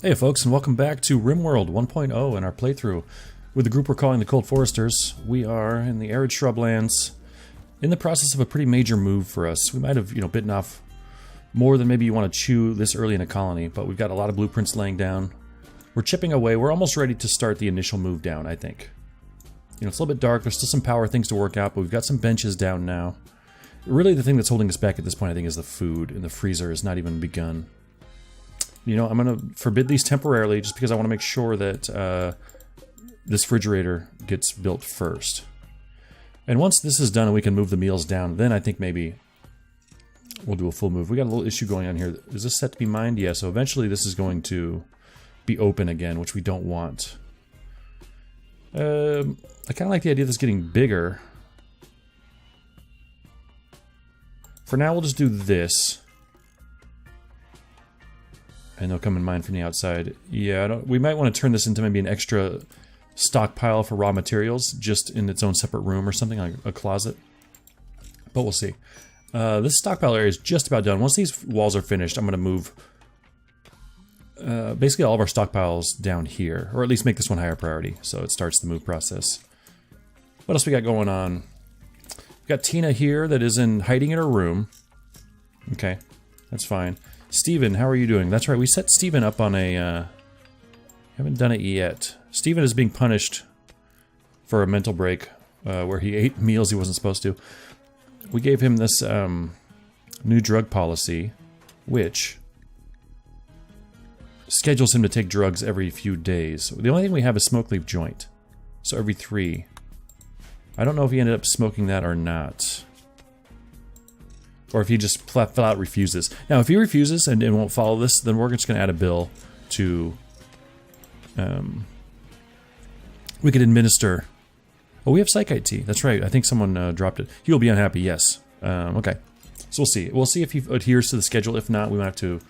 Hey folks, and welcome back to Rimworld 1.0 in our playthrough. With the group we're calling the Cold Foresters, we are in the arid shrublands in the process of a pretty major move for us. We might have, bitten off more than maybe you want to chew this early in a colony, but we've got a lot of blueprints laying down. We're chipping away. We're almost ready to start the initial move down, I think. It's a little bit dark. There's still some power things to work out, but we've got some benches down now. Really, the thing that's holding us back at this point, I think, is the food, and the freezer has not even begun. I'm going to forbid these temporarily just because I want to make sure that this refrigerator gets built first. And once this is done and we can move the meals down, then I think maybe we'll do a full move. We got a little issue going on here. Is this set to be mined? Yeah, so eventually this is going to be open again, which we don't want. I kind of like the idea of this getting bigger. For now, we'll just do this. And they'll come and mine from the outside. Yeah, we might want to turn this into maybe an extra stockpile for raw materials, just in its own separate room or something, like a closet. But we'll see. This stockpile area is just about done. Once these walls are finished, I'm going to move basically all of our stockpiles down here, or at least make this one higher priority, so it starts the move process. What else we got going on? We've got Tina here that is hiding in her room. Okay, that's fine. Steven, how are you doing? That's right, we set Steven up on a... haven't done it yet. Steven is being punished for a mental break where he ate meals he wasn't supposed to. We gave him this new drug policy, which schedules him to take drugs every few days. The only thing we have is smoke leaf joint. So every 3. I don't know if he ended up smoking that or not. Or if he just flat out refuses. Now, if he refuses and won't follow this, then we're just going to add a bill to... we could administer... Oh, we have Psych IT. That's right. I think someone dropped it. He will be unhappy, yes. Okay. So we'll see. We'll see if he adheres to the schedule. If not, we might have to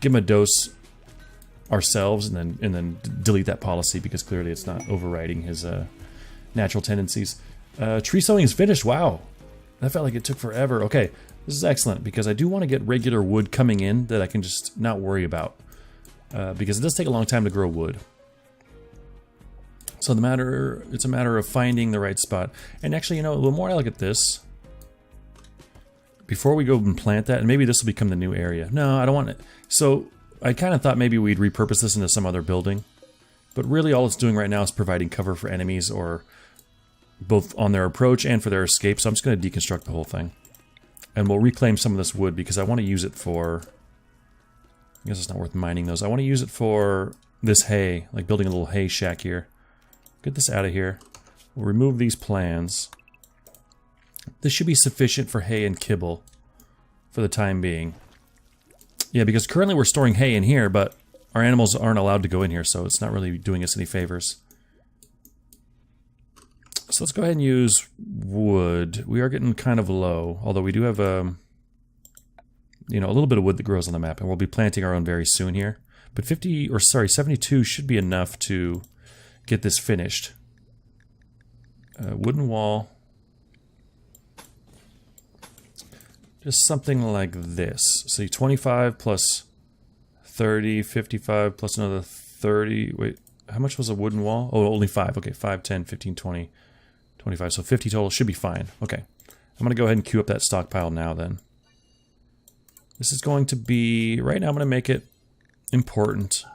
give him a dose ourselves and then delete that policy because clearly it's not overriding his natural tendencies. Tree sowing is finished. Wow. That felt like it took forever. Okay. This is excellent because I do want to get regular wood coming in that I can just not worry about. Because it does take a long time to grow wood. So it's a matter of finding the right spot. And actually, the more I look at this, before we go and plant that, and maybe this will become the new area. No, I don't want it. So I kind of thought maybe we'd repurpose this into some other building. But really all it's doing right now is providing cover for enemies, or both on their approach and for their escape. So I'm just going to deconstruct the whole thing. And we'll reclaim some of this wood because I want to use it for... I guess it's not worth mining those. I want to use it for this hay, like building a little hay shack here. Get this out of here. We'll remove these plans. This should be sufficient for hay and kibble for the time being. Yeah, because currently we're storing hay in here, but our animals aren't allowed to go in here, so it's not really doing us any favors. So let's go ahead and use wood. We are getting kind of low, although we do have a little bit of wood that grows on the map, and we'll be planting our own very soon here. But 72 should be enough to get this finished. Wooden wall. Just something like this. So 25 plus 30, 55 plus another 30. Wait, how much was a wooden wall? Oh, only 5. Okay, 5, 10, 15, 20, 25. So 50 total should be fine. Okay. I'm going to go ahead and queue up that stockpile now then. This is going to be... Right now I'm going to make it important.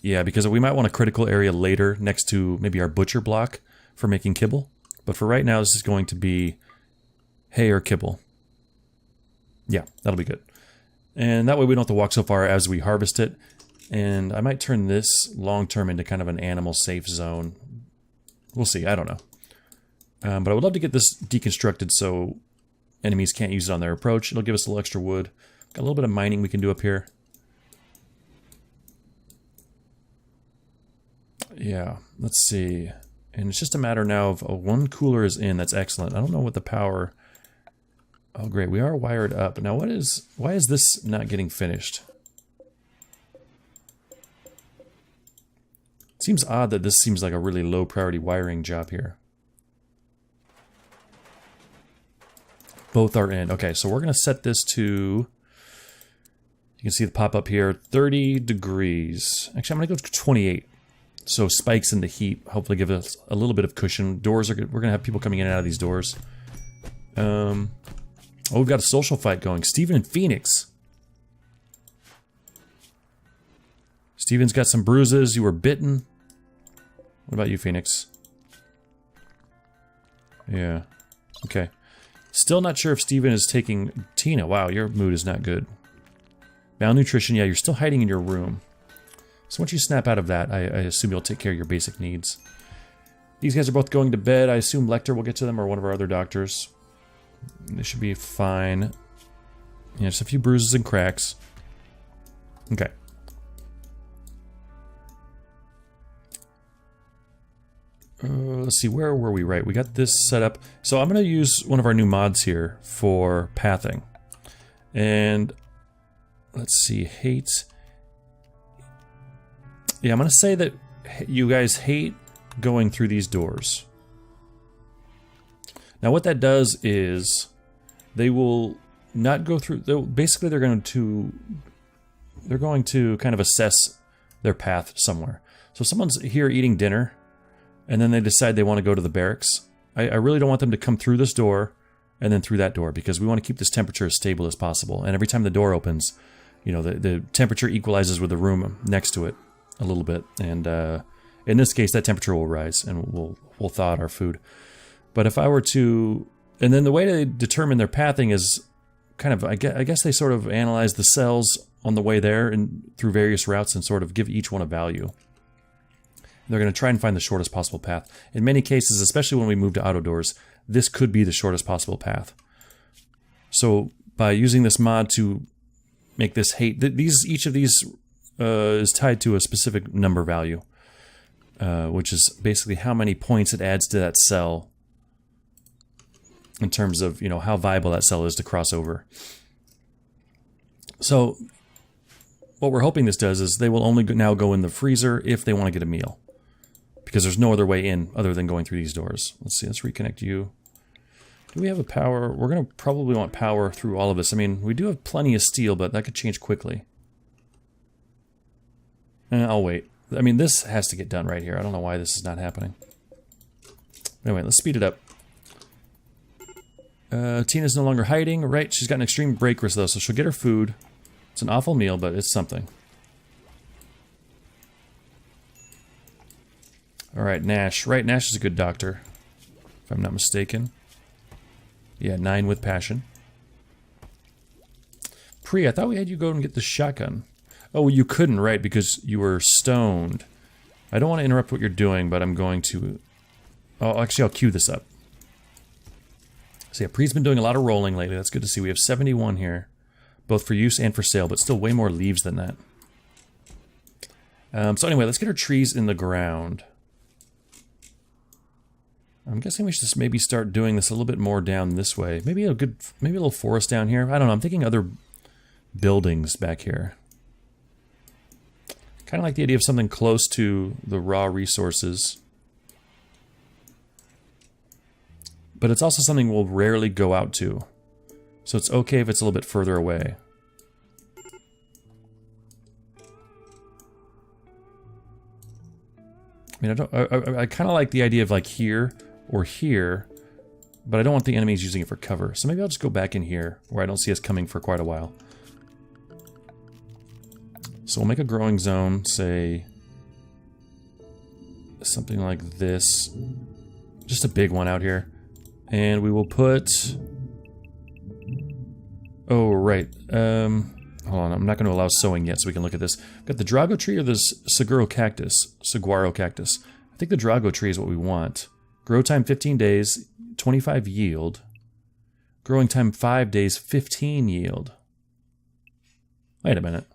Yeah, because we might want a critical area later next to maybe our butcher block for making kibble. But for right now, this is going to be hay or kibble. Yeah, that'll be good. And that way we don't have to walk so far as we harvest it. And I might turn this long-term into kind of an animal safe zone. We'll see, I don't know. But I would love to get this deconstructed so enemies can't use it on their approach. It'll give us a little extra wood. Got a little bit of mining we can do up here. Yeah, let's see. And it's just a matter now of one cooler is in. That's excellent. I don't know what the power... Oh, great. We are wired up. Now, why is this not getting finished? It seems odd that this seems like a really low priority wiring job here. Both are in. Okay, so we're going to set this to You can see the pop up here, 30 degrees. Actually, I'm going to go to 28. So spikes in the heat hopefully give us a little bit of cushion. Doors are good. We're going to have people coming in and out of these doors. Oh, we've got a social fight going. Steven and Phoenix. Steven's got some bruises. You were bitten. What about you, Phoenix? Yeah. Okay. Still not sure if Steven is taking... Tina, wow, your mood is not good. Malnutrition, yeah, you're still hiding in your room. So once you snap out of that, I assume you'll take care of your basic needs. These guys are both going to bed. I assume Lecter will get to them, or one of our other doctors. They should be fine. Yeah, just a few bruises and cracks. Okay. Let's see, where were we? Right, we got this set up. So I'm going to use one of our new mods here for pathing. And let's see, hate. Yeah, I'm going to say that you guys hate going through these doors. Now what that does is they will not go through, basically they're going to kind of assess their path somewhere. So if someone's here eating dinner and then they decide they want to go to the barracks, I really don't want them to come through this door and then through that door, because we want to keep this temperature as stable as possible. And every time the door opens, you know, the temperature equalizes with the room next to it a little bit, and in this case that temperature will rise and we'll thaw out our food. But if I were to, and then the way they determine their pathing is kind of, I guess they sort of analyze the cells on the way there and through various routes and sort of give each one a value. They're going to try and find the shortest possible path. In many cases, especially when we move to auto doors, this could be the shortest possible path. So by using this mod to make this hate, each of these is tied to a specific number value, which is basically how many points it adds to that cell in terms of, you know, how viable that cell is to cross over. So what we're hoping this does is they will only now go in the freezer if they want to get a meal, because there's no other way in other than going through these doors. Let's see, let's reconnect you. Do we have a power? We're going to probably want power through all of this. I mean, we do have plenty of steel, but that could change quickly. I'll wait. I mean, this has to get done right here. I don't know why this is not happening. Anyway, let's speed it up. Tina's no longer hiding, right? She's got an extreme break risk, though, so she'll get her food. It's an awful meal, but it's something. Alright, Nash. Right, Nash is a good doctor, if I'm not mistaken. Yeah, 9 with passion. Pri, I thought we had you go and get the shotgun. Oh, well, you couldn't, right, because you were stoned. I don't want to interrupt what you're doing, but I'm going to... Oh, actually, I'll queue this up. So yeah, Pri's been doing a lot of rolling lately. That's good to see. We have 71 here, both for use and for sale, but still way more leaves than that. So anyway, let's get our trees in the ground. I'm guessing we should just maybe start doing this a little bit more down this way. Maybe a little forest down here. I don't know. I'm thinking other buildings back here. Kind of like the idea of something close to the raw resources. But it's also something we'll rarely go out to. So it's okay if it's a little bit further away. I mean, I kind of like the idea of like here or here, but I don't want the enemies using it for cover. So maybe I'll just go back in here where I don't see us coming for quite a while. So we'll make a growing zone, say something like this. Just a big one out here. And we will put... Oh, right. Hold on, I'm not going to allow sowing yet so we can look at this. We've got the Drago tree or the Saguaro cactus? Saguaro cactus. I think the Drago tree is what we want. Grow time 15 days, 25 yield. Growing time 5 days, 15 yield. Wait a minute.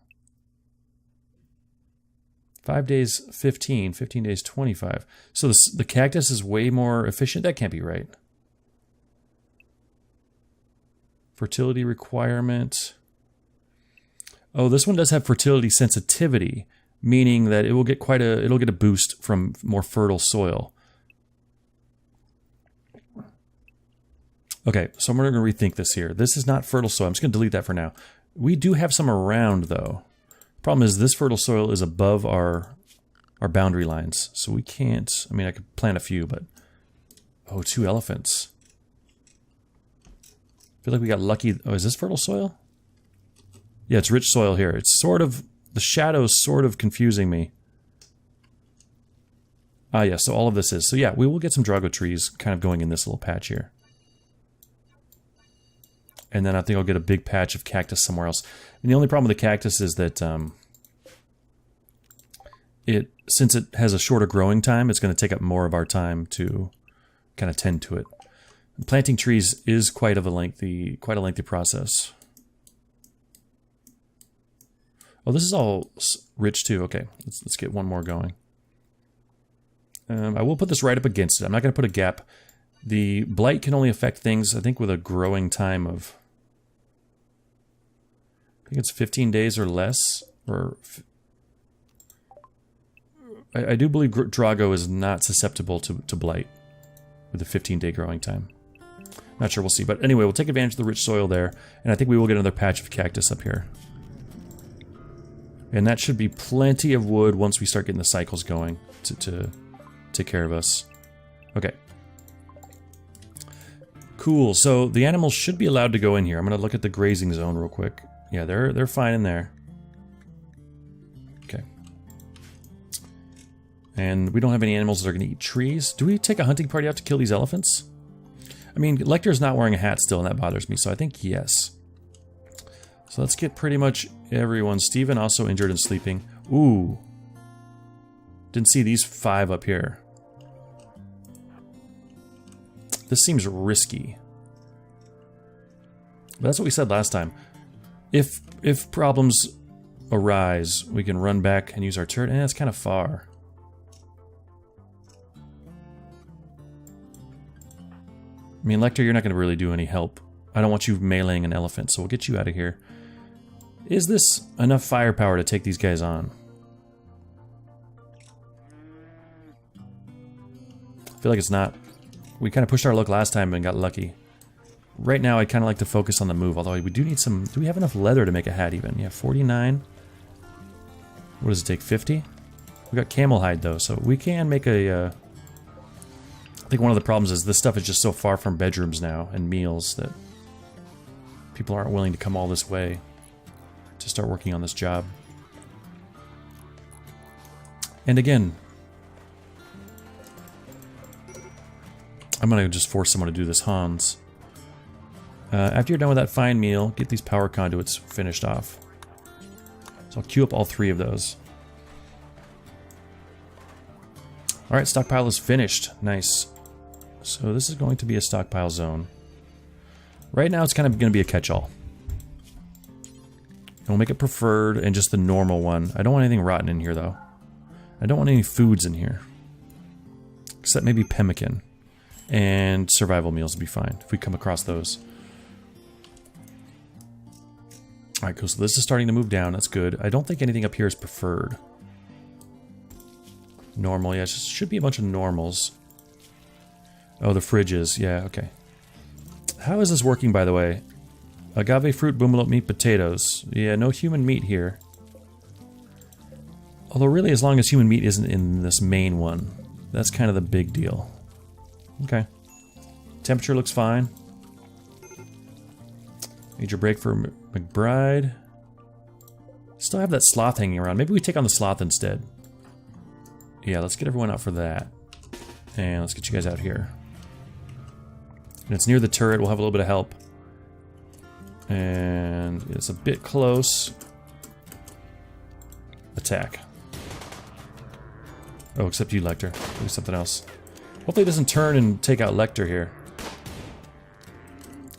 5 days, 15. 15 days, 25. So the cactus is way more efficient? That can't be right. Fertility requirement. Oh, this one does have fertility sensitivity, meaning that it will get it'll get a boost from more fertile soil. Okay, so I'm going to rethink this here. This is not fertile soil. I'm just going to delete that for now. We do have some around, though. Problem is, this fertile soil is above our boundary lines, so we can't... I mean, I could plant a few, but... Oh, 2 elephants. I feel like we got lucky... Oh, is this fertile soil? Yeah, it's rich soil here. It's sort of... The shadow's sort of confusing me. Ah, yeah, so all of this is. So yeah, we will get some Drago trees kind of going in this little patch here. And then I think I'll get a big patch of cactus somewhere else. And the only problem with the cactus is that since it has a shorter growing time, it's going to take up more of our time to kind of tend to it. And planting trees is quite a lengthy process. Oh, this is all rich too. Okay, let's get one more going. I will put this right up against it. I'm not going to put a gap. The blight can only affect things, I think, with a growing time of... I think it's 15 days or less. Or I do believe Drago is not susceptible to blight with a 15-day growing time. Not sure, we'll see. But anyway, we'll take advantage of the rich soil there. And I think we will get another patch of cactus up here. And that should be plenty of wood once we start getting the cycles going to take care of us. Okay. Cool, so the animals should be allowed to go in here. I'm going to look at the grazing zone real quick. Yeah, they're fine in there. Okay. And we don't have any animals that are going to eat trees. Do we take a hunting party out to kill these elephants? I mean, Lecter's not wearing a hat still, and that bothers me, so I think yes. So let's get pretty much everyone. Steven also injured and sleeping. Ooh. Didn't see these 5 up here. This seems risky. But that's what we said last time. If problems arise, we can run back and use our turret. It's kind of far. I mean, Lecter, you're not going to really do any help. I don't want you meleeing an elephant, so we'll get you out of here. Is this enough firepower to take these guys on? I feel like it's not. We kind of pushed our luck last time and got lucky. Right now, I'd kind of like to focus on the move, although we do need some... Do we have enough leather to make a hat even? Yeah, 49. What does it take, 50? We got camel hide, though, so we can make a... I think one of the problems is this stuff is just so far from bedrooms now and meals that people aren't willing to come all this way to start working on this job. And again... I'm going to just force someone to do this, Hans. After you're done with that fine meal, get these power conduits finished off. So I'll queue up all 3 of those. Alright, stockpile is finished. Nice. So this is going to be a stockpile zone. Right now it's kind of going to be a catch-all. And we'll make it preferred and just the normal one. I don't want anything rotten in here, though. I don't want any foods in here. Except maybe pemmican. And survival meals would be fine if we come across those. Alright, cool. So this is starting to move down. That's good. I don't think anything up here is preferred. Normal, yeah. It should be a bunch of normals. Oh, the fridge is. Yeah, okay. How is this working, by the way? Agave fruit, boomalot meat, potatoes. Yeah, no human meat here. Although really, as long as human meat isn't in this main one, that's kind of the big deal. Okay. Temperature looks fine. Major break for McBride. Still have that sloth hanging around. Maybe we take on the sloth instead. Yeah, let's get everyone out for that. And let's get you guys out here. And it's near the turret. We'll have a little bit of help. And it's a bit close. Attack. Oh, except you, Lecter. Do something else. Hopefully it doesn't turn and take out Lecter here.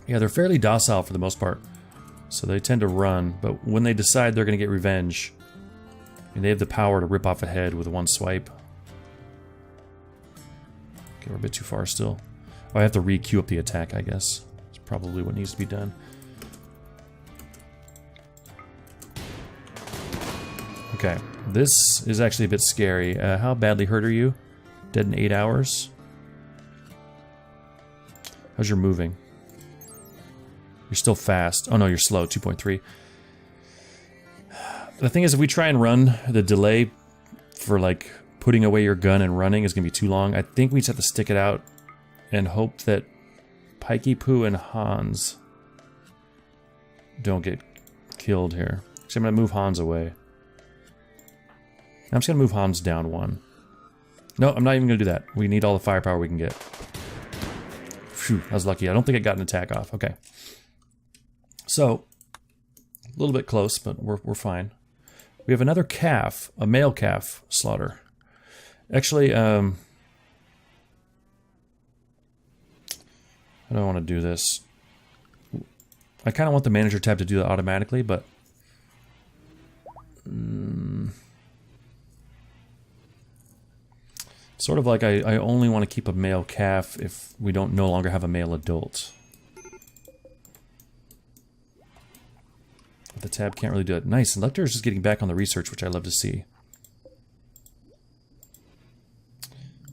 Yeah, they're fairly docile for the most part. So they tend to run, but when they decide they're going to get revenge, I mean, they have the power to rip off a head with one swipe. Okay, we're a bit too far still. Oh, I have to re-queue up the attack, I guess. It's probably what needs to be done. Okay, this is actually a bit scary. How badly hurt are you? Dead in 8 hours? How's your moving? You're still fast. Oh no, you're slow, 2.3. The thing is, if we try and run, the delay for like putting away your gun and running is going to be too long. I think we just have to stick it out and hope that Pikey Poo and Hans don't get killed here. So I'm going to move Hans away. I'm just going to move Hans down one. No, I'm not even going to do that. We need all the firepower we can get. Phew, I was lucky. I don't think it got an attack off. Okay. So, a little bit close, but we're fine. We have another calf, a male calf slaughter. Actually, I don't want to do this. I kind of want the manager tab to do that automatically, but... sort of like I only want to keep a male calf if we don't no longer have a male adult. The tab can't really do it. Nice, and Lecter is just getting back on the research, which I love to see.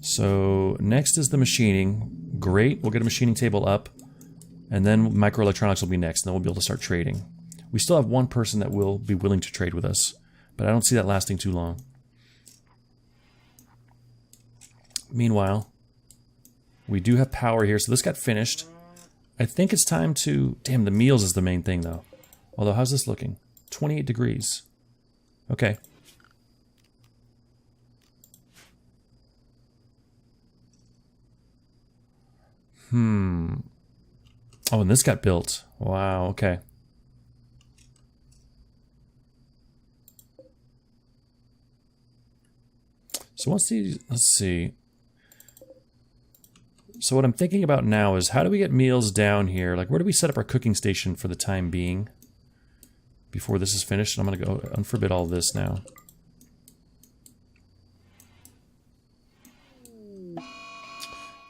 So, next is the machining. Great, we'll get a machining table up. And then microelectronics will be next, and then we'll be able to start trading. We still have one person that will be willing to trade with us, but I don't see that lasting too long. Meanwhile, we do have power here, so this got finished. I think it's time to... Damn, the meals is the main thing, though. Although, how's this looking? 28 degrees. Okay. Oh, and this got built. Wow, okay. So once these... Let's see. So what I'm thinking about now is how do we get meals down here? Like, where do we set up our cooking station for the time being? Before this is finished, I'm going to go unforbid all this now.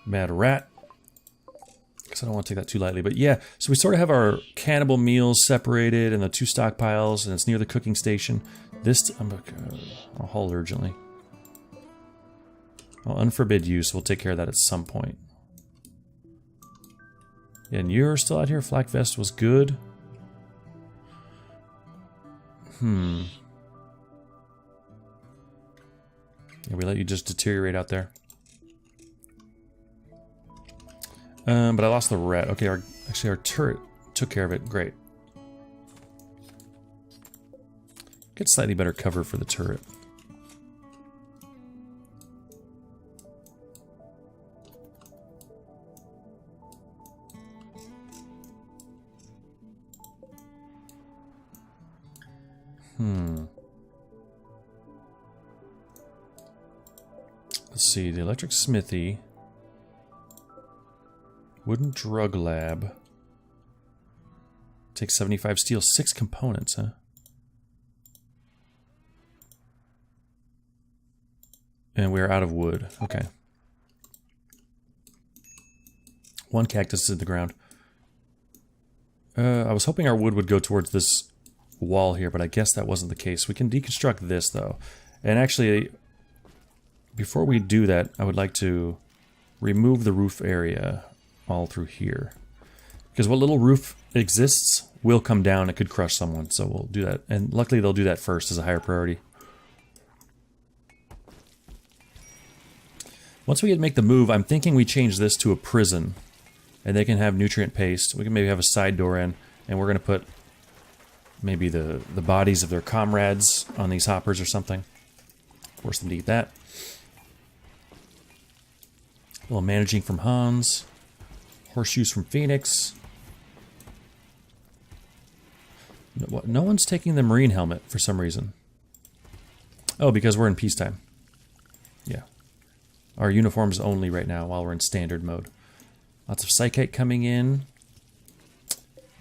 Mad rat. Because I don't want to take that too lightly. But yeah, so we sort of have our cannibal meals separated and the two stockpiles, and it's near the cooking station. This, I'll haul urgently. I'll unforbid you, so we'll take care of that at some point. Yeah, and you're still out here. Flak vest was good. Yeah, we let you just deteriorate out there. But I lost the rat. Okay, actually our turret took care of it. Great. Get slightly better cover for the turret. Let's see, the electric smithy. Wooden drug lab. Takes 75 steel, 6 components, huh? And we're out of wood. Okay. 1 cactus is in the ground. I was hoping our wood would go towards this wall here, but I guess that wasn't the case. We can deconstruct this, though. And actually, before we do that, I would like to remove the roof area all through here. Because what little roof exists will come down. It could crush someone, so we'll do that. And luckily, they'll do that first as a higher priority. Once we make the move, I'm thinking we change this to a prison. And they can have nutrient paste. We can maybe have a side door in. And we're going to put maybe the bodies of their comrades on these hoppers or something. Force them to eat that. A little managing from Hans. Horseshoes from Phoenix. No one's taking the marine helmet for some reason. Oh, because we're in peacetime. Yeah. Our uniforms only right now while we're in standard mode. Lots of psychite coming in.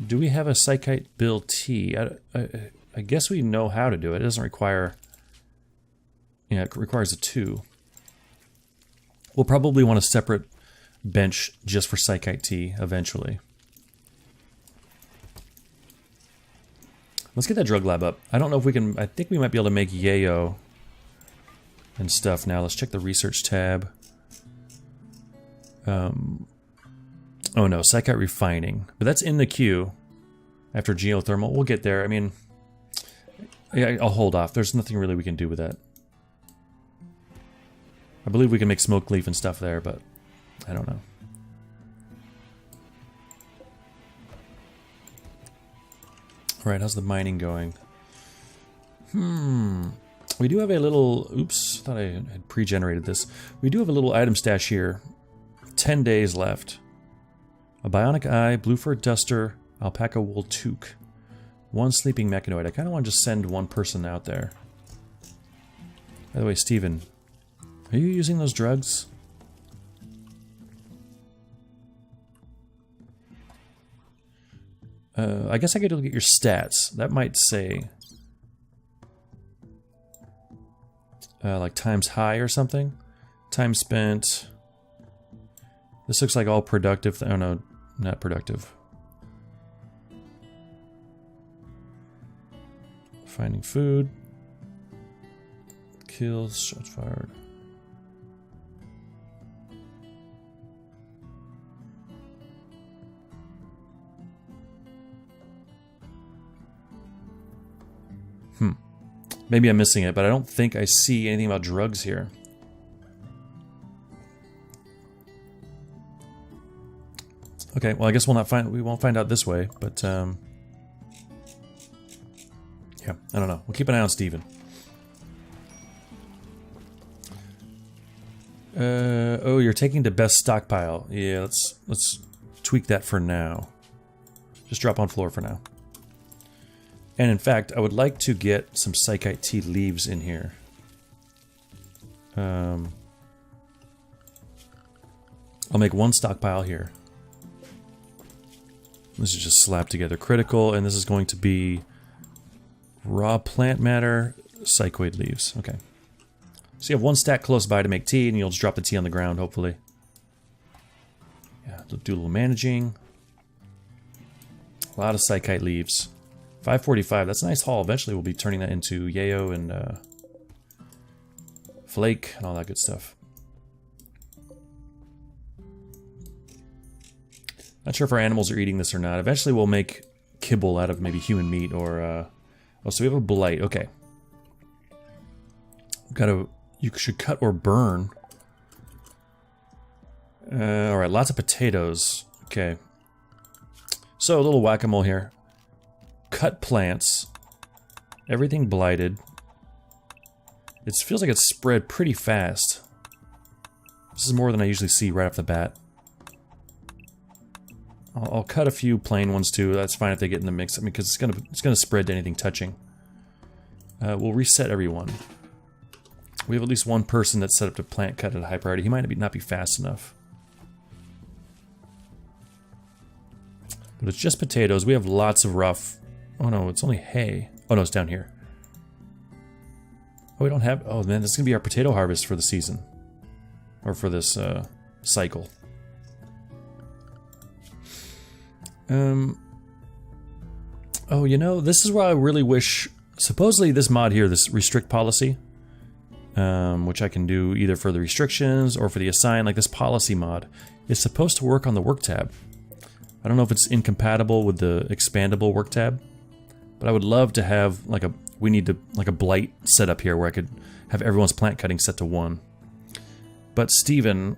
Do we have a psychite Bill T? I guess we know how to do it. It doesn't require... Yeah, it requires a 2. We'll probably want a separate bench just for psychite T eventually. Let's get that drug lab up. I don't know if we can... I think we might be able to make yayo and stuff now. Let's check the research tab. Oh no, psychite refining. But that's in the queue after geothermal. We'll get there. I mean, Yeah, I'll hold off. There's nothing really we can do with that. I believe we can make smoke leaf and stuff there, but I don't know. Alright, how's the mining going? We do have a little... Oops, thought I had pre-generated this. We do have a little item stash here. 10 days left. A bionic eye, blue fur duster, alpaca wool toque. 1 sleeping mechanoid. I kind of want to just send one person out there. By the way, Steven, are you using those drugs? I guess I could look at your stats. That might say... like times high or something. Time spent... This looks like all productive. Oh no, not productive. Finding food. Kills, shots fired. Maybe I'm missing it, but I don't think I see anything about drugs here. Okay, well I guess we won't find out this way, but yeah, I don't know. We'll keep an eye on Steven. Oh, you're taking the best stockpile. Yeah, let's tweak that for now. Just drop on floor for now. And in fact, I would like to get some psychite tea leaves in here. I'll make 1 stockpile here. This is just slapped together critical, and this is going to be raw plant matter, psychoid leaves. Okay. So you have 1 stack close by to make tea, and you'll just drop the tea on the ground, hopefully. Yeah, do a little managing. A lot of psychite leaves. 545, that's a nice haul. Eventually we'll be turning that into yayo and flake and all that good stuff. Not sure if our animals are eating this or not. Eventually we'll make kibble out of maybe human meat or... Oh, so we have a blight. Okay. You should cut or burn. Alright, lots of potatoes. Okay. So a little whack-a-mole here. Cut plants. Everything blighted. It feels like it's spread pretty fast. This is more than I usually see right off the bat. I'll cut a few plain ones too. That's fine if they get in the mix. I mean, because it's gonna spread to anything touching. We'll reset everyone. We have at least 1 person that's set up to plant cut at a high priority. He might not be fast enough. But it's just potatoes. We have lots of rough... Oh no, it's only hay. Oh no, it's down here. Oh, we don't have... Oh man, this is going to be our potato harvest for the season. Or for this cycle. Oh, you know, this is where I really wish... Supposedly this mod here, this restrict policy, which I can do either for the restrictions or for the assign, like this policy mod, is supposed to work on the work tab. I don't know if it's incompatible with the expandable work tab. But I would love to have like a blight set up here where I could have everyone's plant cutting set to 1. But Steven,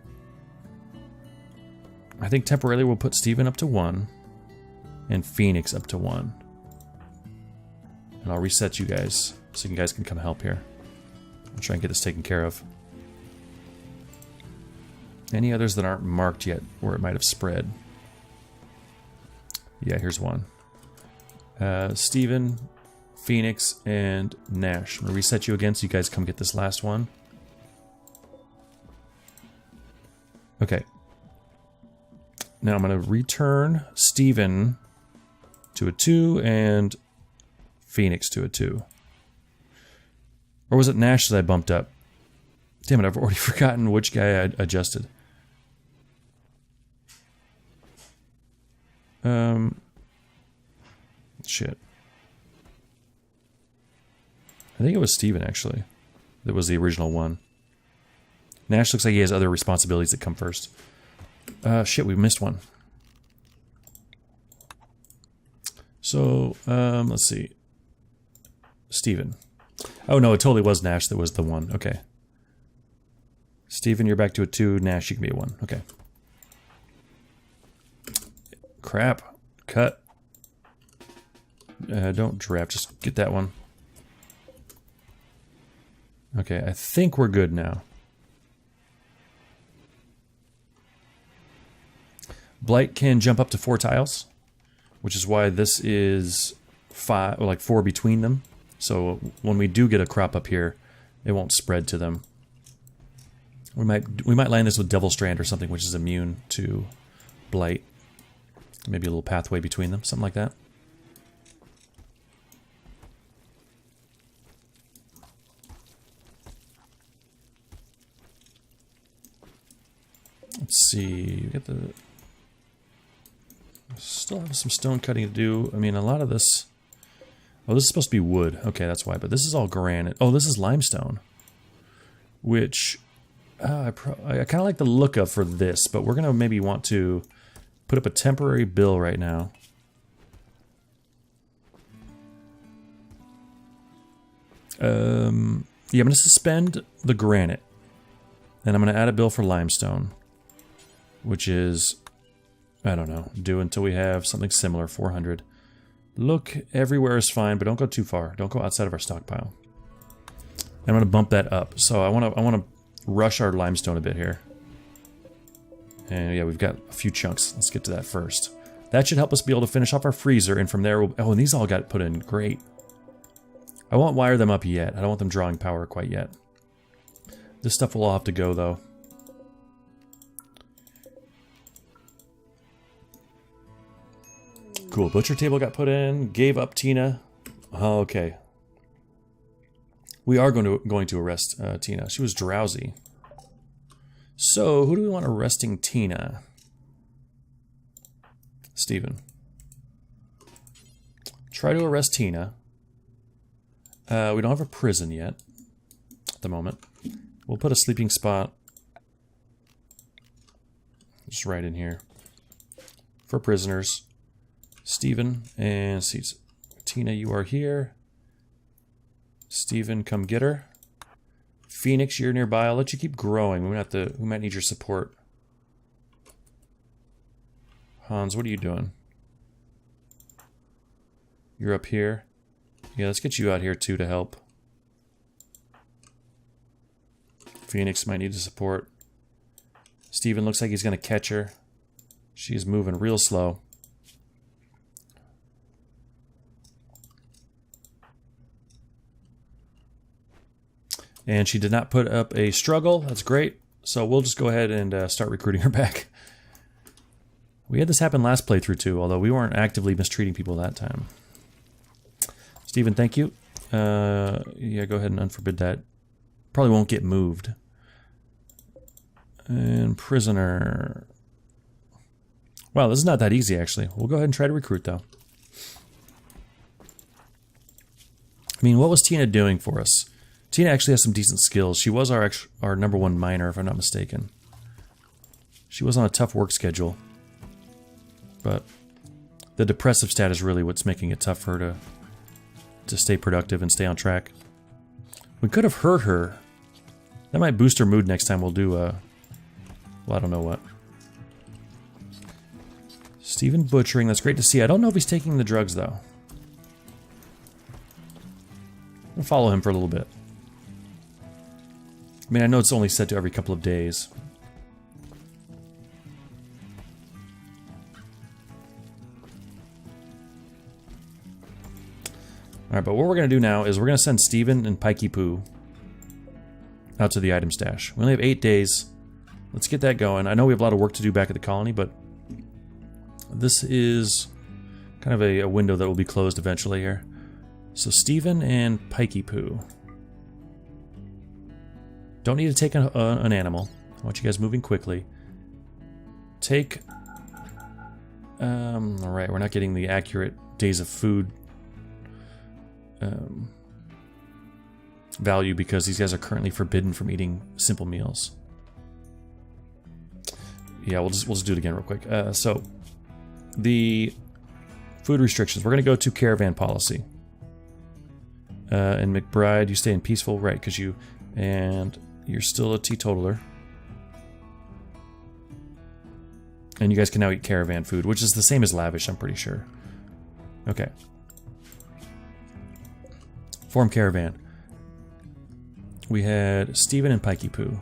I think temporarily we'll put Steven up to 1 and Phoenix up to 1. And I'll reset you guys so you guys can come help here. I'll try and get this taken care of. Any others that aren't marked yet where it might have spread? Yeah, here's one. Steven, Phoenix, and Nash. I'm going to reset you again so you guys come get this last one. Okay. Now I'm going to return Steven to a 2 and Phoenix to a 2. Or was it Nash that I bumped up? Damn it, I've already forgotten which guy I adjusted. Shit. I think it was Steven, actually. That was the original one. Nash looks like he has other responsibilities that come first. Shit, we missed one. So, let's see. Steven. Oh, no, it totally was Nash that was the 1. Okay. Steven, you're back to a 2. Nash, you can be a 1. Okay. Crap. Cut. Don't draft. Just get that one. Okay, I think we're good now. Blight can jump up to 4 tiles, which is why this is 5, or like 4 between them. So when we do get a crop up here, it won't spread to them. We might land this with Devil Strand or something, which is immune to Blight. Maybe a little pathway between them, something like that. Let's see. We get the. Still have some stone cutting to do. I mean, a lot of this... Oh, this is supposed to be wood. Okay, that's why. But this is all granite. Oh, this is limestone. Which... I kind of like the look of for this, but we're going to maybe want to put up a temporary bill right now. Yeah, I'm going to suspend the granite. And I'm going to add a bill for limestone. Which is... I don't know. Do until we have something similar, 400. Look everywhere is fine, but don't go too far. Don't go outside of our stockpile. I'm going to bump that up. So I want to rush our limestone a bit here. And yeah, we've got a few chunks. Let's get to that first. That should help us be able to finish off our freezer, and from there we'll... Oh, and these all got put in. Great. I won't wire them up yet. I don't want them drawing power quite yet. This stuff will all have to go, though. Cool, butcher table got put in, gave up Tina. Oh, okay. We are going to arrest Tina. She was drowsy. So, who do we want arresting Tina? Steven. Try to arrest Tina. We don't have a prison yet at the moment. We'll put a sleeping spot just right in here for prisoners. Steven, and see, Tina, you are here. Steven, come get her. Phoenix, you're nearby. I'll let you keep growing. We might need your support. Hans, what are you doing? You're up here. Yeah, let's get you out here too to help. Phoenix might need the support. Steven looks like he's going to catch her. She's moving real slow. And she did not put up a struggle. That's great. So we'll just go ahead and start recruiting her back. We had this happen last playthrough too, although we weren't actively mistreating people that time. Steven, thank you. Yeah, go ahead and unforbid that. Probably won't get moved. And prisoner. Wow, this is not that easy actually. We'll go ahead and try to recruit though. I mean, what was Tina doing for us? Tina actually has some decent skills. She was our #1 miner, if I'm not mistaken. She was on a tough work schedule. But the depressive stat is really what's making it tough for her to stay productive and stay on track. We could have hurt her. That might boost her mood next time we'll do, well, I don't know what. Steven butchering, that's great to see. I don't know if he's taking the drugs, though. We'll follow him for a little bit. I mean, I know it's only set to every couple of days. Alright, but what we're going to do now is we're going to send Steven and Pikey Poo out to the item stash. We only have 8 days. Let's get that going. I know we have a lot of work to do back at the colony, but this is kind of a window that will be closed eventually here. So Steven and Pikey Poo. Don't need to take an animal. I want you guys moving quickly. Take... Alright, we're not getting the accurate days of food value because these guys are currently forbidden from eating simple meals. Yeah, we'll just do it again real quick. So, the food restrictions. We're going to go to caravan policy. And McBride, you stay in peaceful, right? Because you... And you're still a teetotaler. And you guys can now eat caravan food, which is the same as lavish, I'm pretty sure. Okay. Form caravan. We had Steven and Pikey Poo.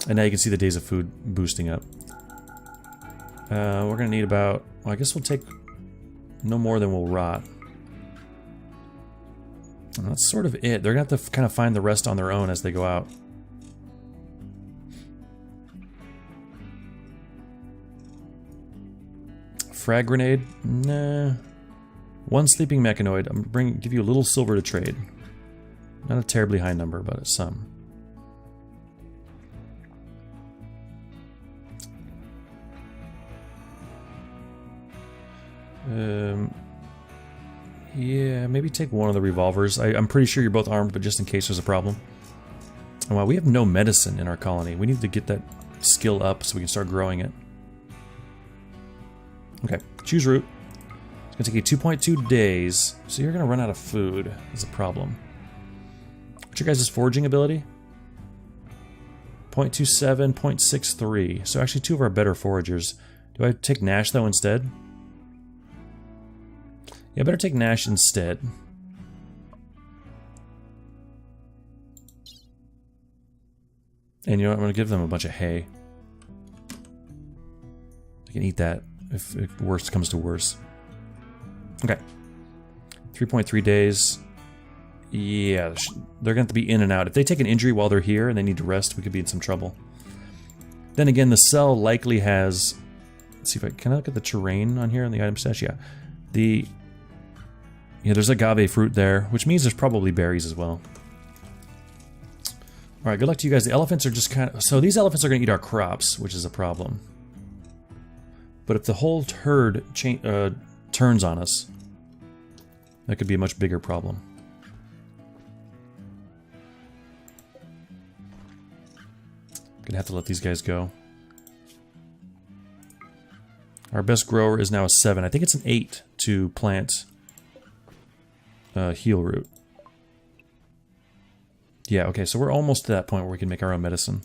And now you can see the days of food boosting up. We're going to need about... Well, I guess we'll take no more than we'll rot. And that's sort of it. They're going to have to kind of find the rest on their own as they go out. Frag grenade? Nah. One sleeping mechanoid. I'm going to give you a little silver to trade. Not a terribly high number, but it's some. Yeah, maybe take one of the revolvers. I'm pretty sure you're both armed, but just in case there's a problem. And wow, we have no medicine in our colony. We need to get that skill up so we can start growing it. Okay, choose route. It's going to take you 2.2 days, so you're going to run out of food. That's a problem. What's your guys' foraging ability? 0.27, 0.63. So actually two of our better foragers. Do I take Nash, though, instead? Yeah, I better take Nash instead. And you know what? I'm going to give them a bunch of hay. I can eat that if worst comes to worse. Okay. 3.3 days. Yeah, they're going to be in and out. If they take an injury while they're here and they need to rest, we could be in some trouble. Then again, the cell likely has... Let's see if I... Can I look at the terrain on here on the item stash? Yeah. Yeah, there's agave fruit there, which means there's probably berries as well. Alright, good luck to you guys. The elephants are just kind of... So these elephants are going to eat our crops, which is a problem. But if the whole herd turns on us, that could be a much bigger problem. Gonna have to let these guys go. Our best grower is now a 7. I think it's an 8 to plant heal root. Yeah, okay, so we're almost to that point where we can make our own medicine.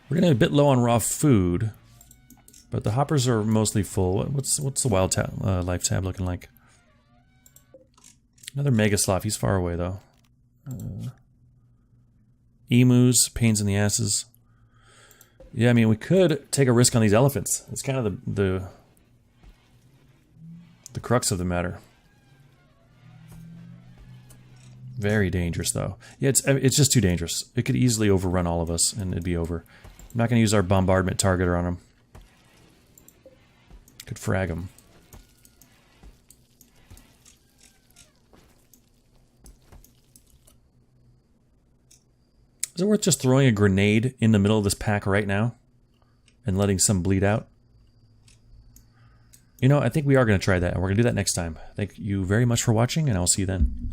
We're getting a bit low on raw food, but the hoppers are mostly full. What's the wild life tab looking like? Another Mega Sloth. He's far away, though. Emus, pains in the asses. Yeah, I mean, we could take a risk on these elephants. It's kind of the crux of the matter. Very dangerous, though. Yeah, it's just too dangerous. It could easily overrun all of us, and it'd be over. I'm not going to use our bombardment targeter on him. Could frag him. Is it worth just throwing a grenade in the middle of this pack right now? And letting some bleed out? You know, I think we are going to try that, and we're going to do that next time. Thank you very much for watching, and I'll see you then.